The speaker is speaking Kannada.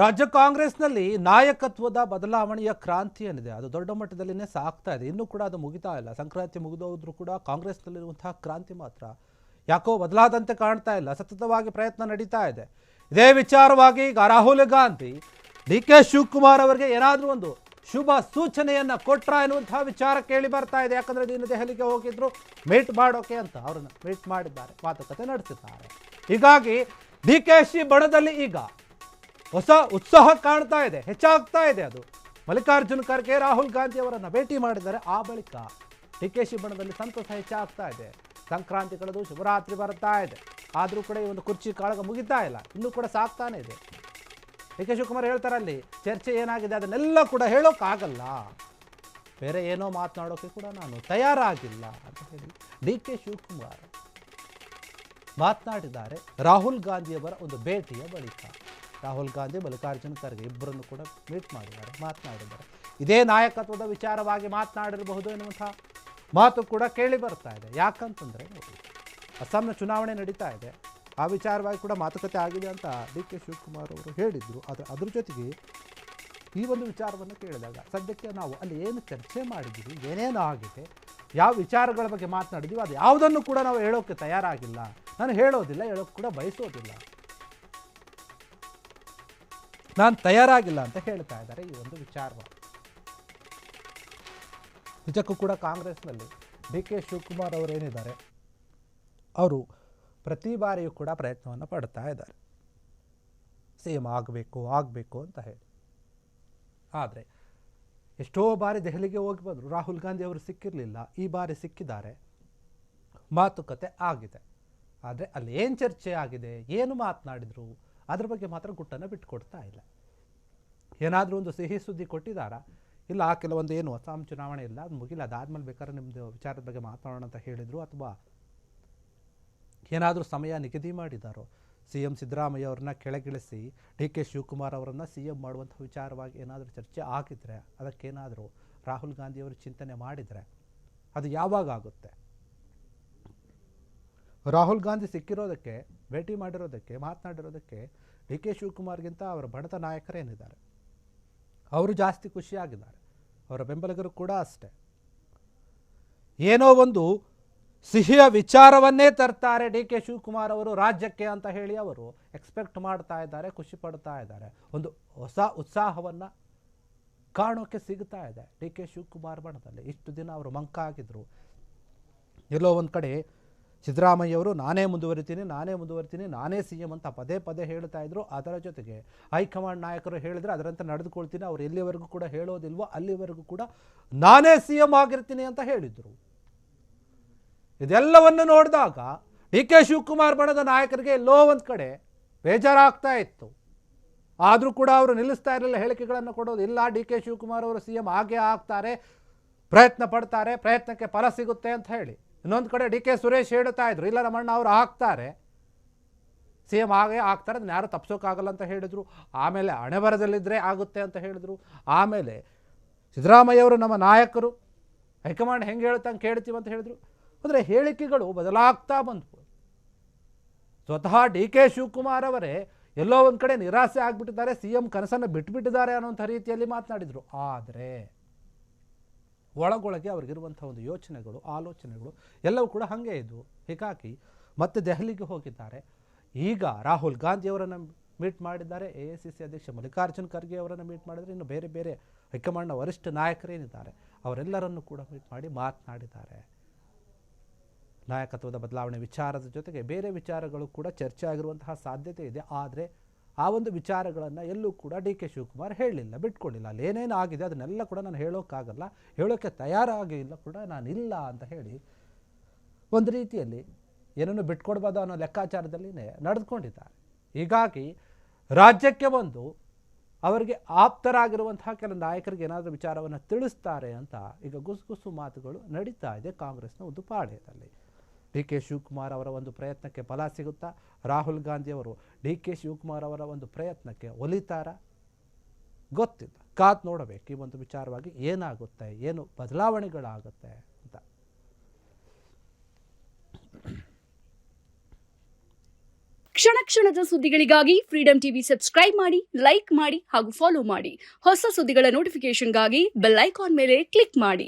ರಾಜ್ಯ ಕಾಂಗ್ರೆಸ್ನಲ್ಲಿ ನಾಯಕತ್ವದ ಬದಲಾವಣೆಯ ಕ್ರಾಂತಿ ಏನಿದೆ ಅದು ದೊಡ್ಡ ಮಟ್ಟದಲ್ಲಿನೇ ಸಾಗ್ತಾ ಇದೆ. ಇನ್ನೂ ಕೂಡ ಅದು ಮುಗಿತಾ ಇಲ್ಲ. ಸಂಕ್ರಾಂತಿ ಮುಗಿದೋದ್ರೂ ಕೂಡ ಕಾಂಗ್ರೆಸ್ನಲ್ಲಿರುವಂತಹ ಕ್ರಾಂತಿ ಮಾತ್ರ ಯಾಕೋ ಬದಲಾದಂತೆ ಕಾಣ್ತಾ ಇಲ್ಲ. ಸತತವಾಗಿ ಪ್ರಯತ್ನ ನಡೀತಾ ಇದೆ. ಇದೇ ವಿಚಾರವಾಗಿ ಈಗ ರಾಹುಲ್ ಗಾಂಧಿ ಡಿ.ಕೆ. ಶಿವಕುಮಾರ್ ಅವರಿಗೆ ಏನಾದರೂ ಒಂದು ಶುಭ ಸೂಚನೆಯನ್ನ ಕೊಟ್ರ ಎನ್ನುವಂತಹ ವಿಚಾರ ಕೇಳಿ ಬರ್ತಾ ಇದೆ. ಯಾಕಂದ್ರೆ ದಿನ ದೆಹಲಿಗೆ ಹೋಗಿದ್ರು ಮೀಟ್ ಮಾಡೋಕೆ ಅಂತ ಅವರನ್ನು ಮೀಟ್ ಮಾಡಿದ್ದಾರೆ, ಮಾತುಕತೆ ನಡೆಸಿದ್ದಾರೆ. ಹೀಗಾಗಿ ಡಿ.ಕೆ.ಶಿ ಬಣದಲ್ಲಿ ಈಗ ಹೊಸ ಉತ್ಸಾಹ ಕಾಣ್ತಾ ಇದೆ, ಹೆಚ್ಚಾಗ್ತಾ ಇದೆ. ಅದು ಮಲ್ಲಿಕಾರ್ಜುನ ಖರ್ಗೆ ರಾಹುಲ್ ಗಾಂಧಿ ಅವರನ್ನು ಭೇಟಿ ಮಾಡಿದ್ದಾರೆ. ಆ ಬಳಿಕ ಡಿ.ಕೆ.ಶಿ ಬಣದಲ್ಲಿ ಸಂತೋಷ ಹೆಚ್ಚಾಗ್ತಾ ಇದೆ. ಸಂಕ್ರಾಂತಿ ಕಳೆದು ಶಿವರಾತ್ರಿ ಬರ್ತಾ ಇದೆ, ಆದರೂ ಕೂಡ ಈ ಒಂದು ಕುರ್ಚಿ ಕಾಳಗ ಮುಗಿತಾ ಇಲ್ಲ, ಇನ್ನೂ ಕೂಡ ಸಾಕ್ತಾನೆ ಇದೆ. ಡಿ.ಕೆ. ಶಿವಕುಮಾರ್ ಹೇಳ್ತಾರಲ್ಲಿ ಚರ್ಚೆ ಏನಾಗಿದೆ ಅದನ್ನೆಲ್ಲ ಕೂಡ ಹೇಳೋಕ್ಕಾಗಲ್ಲ, ಬೇರೆ ಏನೋ ಮಾತನಾಡೋಕೆ ಕೂಡ ನಾನು ತಯಾರಾಗಿಲ್ಲ ಅಂತ ಹೇಳಿ ಡಿ.ಕೆ. ಶಿವಕುಮಾರ್ ಮಾತನಾಡಿದ್ದಾರೆ. ರಾಹುಲ್ ಗಾಂಧಿಯವರ ಒಂದು ಭೇಟಿಯ ಬಳಿಕ ರಾಹುಲ್ ಗಾಂಧಿ ಮಲ್ಲಿಕಾರ್ಜುನ ಖರ್ಗೆ ಇಬ್ಬರನ್ನು ಕೂಡ ಮೀಟ್ ಮಾಡಿದ್ದಾರೆ, ಮಾತನಾಡಿದ್ದಾರೆ. ಇದೇ ನಾಯಕತ್ವದ ವಿಚಾರವಾಗಿ ಮಾತನಾಡಿರಬಹುದು ಎನ್ನುವಂಥ ಮಾತು ಕೂಡ ಕೇಳಿ ಬರ್ತಾ ಇದೆ. ಯಾಕಂತಂದರೆ ನೋಡಿ, ಅಸ್ಸಾಂನ ಚುನಾವಣೆ ನಡೀತಾ ಇದೆ, ಆ ವಿಚಾರವಾಗಿ ಕೂಡ ಮಾತುಕತೆ ಆಗಿದೆ ಅಂತ ಡಿ.ಕೆ. ಶಿವಕುಮಾರ್ ಅವರು ಹೇಳಿದರು. ಆದರೆ ಅದ್ರ ಜೊತೆಗೆ ಈ ಒಂದು ವಿಚಾರವನ್ನು ಕೇಳಿದಾಗ ಸದ್ಯಕ್ಕೆ ನಾವು ಅಲ್ಲಿ ಏನು ಚರ್ಚೆ ಮಾಡಿದ್ದೀವಿ, ಏನೇನು ಆಗಿದೆ, ಯಾವ ವಿಚಾರಗಳ ಬಗ್ಗೆ ಮಾತನಾಡಿದ್ದೀವಿ, ಅದು ಯಾವುದನ್ನು ಕೂಡ ನಾವು ಹೇಳೋಕ್ಕೆ ತಯಾರಾಗಿಲ್ಲ, ನಾನು ಹೇಳೋದಿಲ್ಲ, ಹೇಳೋಕ್ಕೆ ಕೂಡ ಬಯಸೋದಿಲ್ಲ, ನಾನು ತಯಾರಾಗಿಲ್ಲ ಅಂತ ಹೇಳ್ತಾ ಇದ್ದಾರೆ. ಈ ಒಂದು ವಿಚಾರವಾಗಿ ನಿಜಕ್ಕೂ ಕೂಡ ಕಾಂಗ್ರೆಸ್ನಲ್ಲಿ ಡಿ.ಕೆ. ಶಿವಕುಮಾರ್ ಅವರೇನಿದ್ದಾರೆ ಅವರು ಪ್ರತಿ ಬಾರಿಯೂ ಕೂಡ ಪ್ರಯತ್ನವನ್ನು ಪಡ್ತಾ ಇದ್ದಾರೆ, ಸಿಎಂ ಆಗಬೇಕು ಅಂತ ಹೇಳಿ. ಆದರೆ ಎಷ್ಟೋ ಬಾರಿ ದೆಹಲಿಗೆ ಹೋಗಿ ಬಂದರು, ರಾಹುಲ್ ಗಾಂಧಿ ಅವರು ಸಿಕ್ಕಿರಲಿಲ್ಲ. ಈ ಬಾರಿ ಸಿಕ್ಕಿದ್ದಾರೆ, ಮಾತುಕತೆ ಆಗಿದೆ. ಆದರೆ ಅಲ್ಲಿ ಏನು ಚರ್ಚೆ ಆಗಿದೆ, ಏನು ಮಾತನಾಡಿದರು, ಅದ್ರ ಬಗ್ಗೆ ಮಾತ್ರ ಗುಟ್ಟನ್ನು ಬಿಟ್ಟುಕೊಡ್ತಾ ಇಲ್ಲ. ಏನಾದರೂ ಒಂದು ಸಿಹಿ ಸುದ್ದಿ ಕೊಟ್ಟಿದ್ದಾರಾ? ಇಲ್ಲ, ಕೆಲವೊಂದು ಏನು ಅಸ್ಸಾಂ ಚುನಾವಣೆ ಇಲ್ಲ, ಅದು ಮುಗಿಲ್ಲ, ಅದಾದ್ಮೇಲೆ ಬೇಕಾದ್ರೆ ನಿಮ್ಮದು ವಿಚಾರದ ಬಗ್ಗೆ ಮಾತನಾಡೋಣ ಅಂತ ಹೇಳಿದರು. ಅಥವಾ ಏನಾದರೂ ಸಮಯ ನಿಗದಿ ಮಾಡಿದ್ದಾರೋ, ಸಿ.ಎಂ. ಸಿದ್ದರಾಮಯ್ಯ ಅವ್ರನ್ನ ಕೆಳಗಿಳಿಸಿ ಡಿ.ಕೆ. ಶಿವಕುಮಾರ್ ಅವರನ್ನು ಸಿ.ಎಂ ಮಾಡುವಂಥ ವಿಚಾರವಾಗಿ ಏನಾದರೂ ಚರ್ಚೆ ಆಗಿದ್ರೆ, ಅದಕ್ಕೇನಾದರೂ ರಾಹುಲ್ ಗಾಂಧಿಯವರು ಚಿಂತನೆ ಮಾಡಿದರೆ ಅದು ಯಾವಾಗ ಆಗುತ್ತೆ? ರಾಹುಲ್ ಗಾಂಧಿ ಸಿಕ್ಕಿರೋದಕ್ಕೆ, ಭೇಟಿ ಮಾಡಿರೋದಕ್ಕೆ, ಮಾತನಾಡಿರೋದಕ್ಕೆ ಡಿ.ಕೆ. ಶಿವಕುಮಾರ್ಗಿಂತ ಅವರ ಬಣದ ನಾಯಕರೇನಿದ್ದಾರೆ ಅವರು ಜಾಸ್ತಿ ಖುಷಿಯಾಗಿದ್ದಾರೆ, ಅವರ ಬೆಂಬಲಿಗರು ಕೂಡ ಅಷ್ಟೇ. ಏನೋ ಒಂದು ಸಿಹಿಯ ವಿಚಾರವನ್ನೇ ತರ್ತಾರೆ ಡಿ.ಕೆ. ಶಿವಕುಮಾರ್ ಅವರು ರಾಜ್ಯಕ್ಕೆ ಅಂತ ಹೇಳಿ ಅವರು ಎಕ್ಸ್ಪೆಕ್ಟ್ ಮಾಡ್ತಾ ಇದ್ದಾರೆ, ಖುಷಿ ಪಡ್ತಾ ಇದ್ದಾರೆ. ಒಂದು ಹೊಸ ಉತ್ಸಾಹವನ್ನು ಕಾಣೋಕ್ಕೆ ಸಿಗ್ತಾ ಇದೆ ಡಿ.ಕೆ. ಶಿವಕುಮಾರ್ ಬಣದಲ್ಲಿ. ಇಷ್ಟು ದಿನ ಅವರು ಮಂಕ ಆಗಿದ್ರು. ಎಲ್ಲೋ ಒಂದು ಕಡೆ ಸಿದ್ದರಾಮಯ್ಯವರು ನಾನೇ ಮುಂದುವರಿತೀನಿ, ನಾನೇ ಸಿ.ಎಂ ಅಂತ ಪದೇ ಪದೇ ಹೇಳ್ತಾ ಇದ್ರು. ಅದರ ಜೊತೆಗೆ ಹೈಕಮಾಂಡ್ ನಾಯಕರು ಹೇಳಿದರೆ ಅದರಂತೆ ನಡೆದುಕೊಳ್ತೀನಿ, ಅವ್ರು ಎಲ್ಲಿವರೆಗೂ ಕೂಡ ಹೇಳೋದಿಲ್ವೋ ಅಲ್ಲಿವರೆಗೂ ಕೂಡ ನಾನೇ ಸಿ.ಎಂ ಆಗಿರ್ತೀನಿ ಅಂತ ಹೇಳಿದರು. ಇದೆಲ್ಲವನ್ನು ನೋಡಿದಾಗ ಡಿ.ಕೆ. ಶಿವಕುಮಾರ್ ಬಣದ ನಾಯಕರಿಗೆ ಎಲ್ಲೋ ಒಂದು ಕಡೆ ಬೇಜಾರಾಗ್ತಾ ಇತ್ತು. ಆದರೂ ಕೂಡ ಅವರು ನಿಲ್ಲಿಸ್ತಾ ಇರಲಿಲ್ಲ ಹೇಳಿಕೆಗಳನ್ನು ಕೊಡೋದು. ಇಲ್ಲ, ಡಿ.ಕೆ. ಶಿವಕುಮಾರ್ ಅವರು ಸಿ.ಎಂ ಆಗೇ ಆಗ್ತಾರೆ, ಪ್ರಯತ್ನ ಪಡ್ತಾರೆ, ಪ್ರಯತ್ನಕ್ಕೆ ಫಲ ಸಿಗುತ್ತೆ ಅಂತ ಹೇಳಿ. ಇನ್ನೊಂದು ಕಡೆ ಡಿ.ಕೆ. ಸುರೇಶ್ ಹೇಳ್ತಾ ಇದ್ರು, ಇಲ್ಲ ನಮ್ಮಣ್ಣ ಅವರು ಆಗ್ತಾರೆ, ಸಿ.ಎಂ ಆಗೇ ಆಗ್ತಾರೆ, ಅದನ್ನ ಯಾರು ತಪ್ಪಿಸೋಕ್ಕಾಗಲ್ಲ ಅಂತ ಹೇಳಿದರು. ಆಮೇಲೆ ಹಣೆ ಬರದಲ್ಲಿದ್ದರೆ ಆಗುತ್ತೆ ಅಂತ ಹೇಳಿದರು. ಆಮೇಲೆ ಸಿದ್ದರಾಮಯ್ಯ ಅವರು ನಮ್ಮ ನಾಯಕರು, ಹೈಕಮಾಂಡ್ ಹೆಂಗೆ ಹೇಳ್ತಂಗೆ ಕೇಳ್ತೀವಿ ಅಂತ ಹೇಳಿದರು. ಅಂದರೆ ಹೇಳಿಕೆಗಳು ಬದಲಾಗ್ತಾ ಬಂತು. ಸ್ವತಃ ಡಿ.ಕೆ. ಶಿವಕುಮಾರ್ ಅವರೇ ಎಲ್ಲೋ ಒಂದು ಕಡೆ ನಿರಾಸೆ ಆಗಿಬಿಟ್ಟಿದ್ದಾರೆ, ಸಿ.ಎಂ ಕನಸನ್ನು ಬಿಟ್ಟುಬಿಟ್ಟಿದ್ದಾರೆ ಅನ್ನೋಂಥ ರೀತಿಯಲ್ಲಿ ಮಾತನಾಡಿದರು. ಆದರೆ ಒಳಗೊಳಗೆ ಅವ್ರಿಗಿರುವಂಥ ಒಂದು ಯೋಚನೆಗಳು, ಆಲೋಚನೆಗಳು ಎಲ್ಲವೂ ಕೂಡ ಹಾಗೆ ಇದ್ವು. ಹೀಗಾಗಿ ಮತ್ತೆ ದೆಹಲಿಗೆ ಹೋಗಿದ್ದಾರೆ. ಈಗ ರಾಹುಲ್ ಗಾಂಧಿ ಅವರನ್ನು ಮೀಟ್ ಮಾಡಿದ್ದಾರೆ, AICC ಅಧ್ಯಕ್ಷ ಮಲ್ಲಿಕಾರ್ಜುನ ಖರ್ಗೆ ಅವರನ್ನು ಮೀಟ್ ಮಾಡಿದರೆ, ಇನ್ನು ಬೇರೆ ಬೇರೆ ಹೈಕಮಾಂಡ್ನ ವರಿಷ್ಠ ನಾಯಕರೇನಿದ್ದಾರೆ ಅವರೆಲ್ಲರನ್ನು ಕೂಡ ಮೀಟ್ ಮಾಡಿ ಮಾತನಾಡಿದ್ದಾರೆ. ನಾಯಕತ್ವದ ಬದಲಾವಣೆ ವಿಚಾರದ ಜೊತೆಗೆ ಬೇರೆ ವಿಚಾರಗಳು ಕೂಡ ಚರ್ಚೆ ಆಗಿರುವಂತಹ ಸಾಧ್ಯತೆ ಇದೆ. ಆದರೆ ಆ ಒಂದು ವಿಚಾರಗಳನ್ನು ಎಲ್ಲೂ ಕೂಡ ಡಿ.ಕೆ. ಶಿವಕುಮಾರ್ ಹೇಳಲಿಲ್ಲ, ಬಿಟ್ಕೊಂಡಿಲ್ಲ. ಅಲ್ಲಿ ಏನೇನು ಆಗಿದೆ ಅದನ್ನೆಲ್ಲ ಕೂಡ ನಾನು ಹೇಳೋಕ್ಕಾಗಲ್ಲ, ಹೇಳೋಕ್ಕೆ ತಯಾರಾಗಿಲ್ಲ ಕೂಡ ನಾನಿಲ್ಲ ಅಂತ ಹೇಳಿ ಒಂದು ರೀತಿಯಲ್ಲಿ ಏನನ್ನು ಬಿಟ್ಕೊಡ್ಬೋದು ಅನ್ನೋ ಲೆಕ್ಕಾಚಾರದಲ್ಲಿನೇ ನಡೆದುಕೊಂಡಿದ್ದಾರೆ. ಹೀಗಾಗಿ ರಾಜ್ಯಕ್ಕೆ ಬಂದು ಅವರಿಗೆ ಆಪ್ತರಾಗಿರುವಂತಹ ಕೆಲ ನಾಯಕರಿಗೆ ಏನಾದರೂ ವಿಚಾರವನ್ನು ತಿಳಿಸ್ತಾರೆ ಅಂತ ಈಗ ಗುಸುಗುಸು ಮಾತುಗಳು ನಡೀತಾ ಇದೆ ಕಾಂಗ್ರೆಸ್ನ ಒಂದು ಪಾಳ್ಯದಲ್ಲಿ. ಡಿ.ಕೆ. ಶಿವಕುಮಾರ್ ಅವರ ಒಂದು ಪ್ರಯತ್ನಕ್ಕೆ ಫಲ ಸಿಗುತ್ತಾ? ರಾಹುಲ್ ಗಾಂಧಿಯವರು ಡಿ.ಕೆ. ಶಿವಕುಮಾರ್ ಅವರ ಒಂದು ಪ್ರಯತ್ನಕ್ಕೆ ಒಲಿತಾರಾ? ಗೊತ್ತಿಲ್ಲ, ಕಾದು ನೋಡಬೇಕು ಈ ಒಂದು ವಿಚಾರವಾಗಿ ಏನಾಗುತ್ತೆ, ಏನು ಬದಲಾವಣೆಗಳಾಗುತ್ತೆ ಅಂತ. ಕ್ಷಣ ಕ್ಷಣದ ಸುದ್ದಿಗಳಿಗಾಗಿ ಫ್ರೀಡಂ ಟಿವಿ ಸಬ್ಸ್ಕ್ರೈಬ್ ಮಾಡಿ, ಲೈಕ್ ಮಾಡಿ ಹಾಗೂ ಫಾಲೋ ಮಾಡಿ. ಹೊಸ ಸುದ್ದಿಗಳ ನೋಟಿಫಿಕೇಶನ್ಗಾಗಿ ಬೆಲ್ ಐಕಾನ್ ಮೇಲೆ ಕ್ಲಿಕ್ ಮಾಡಿ.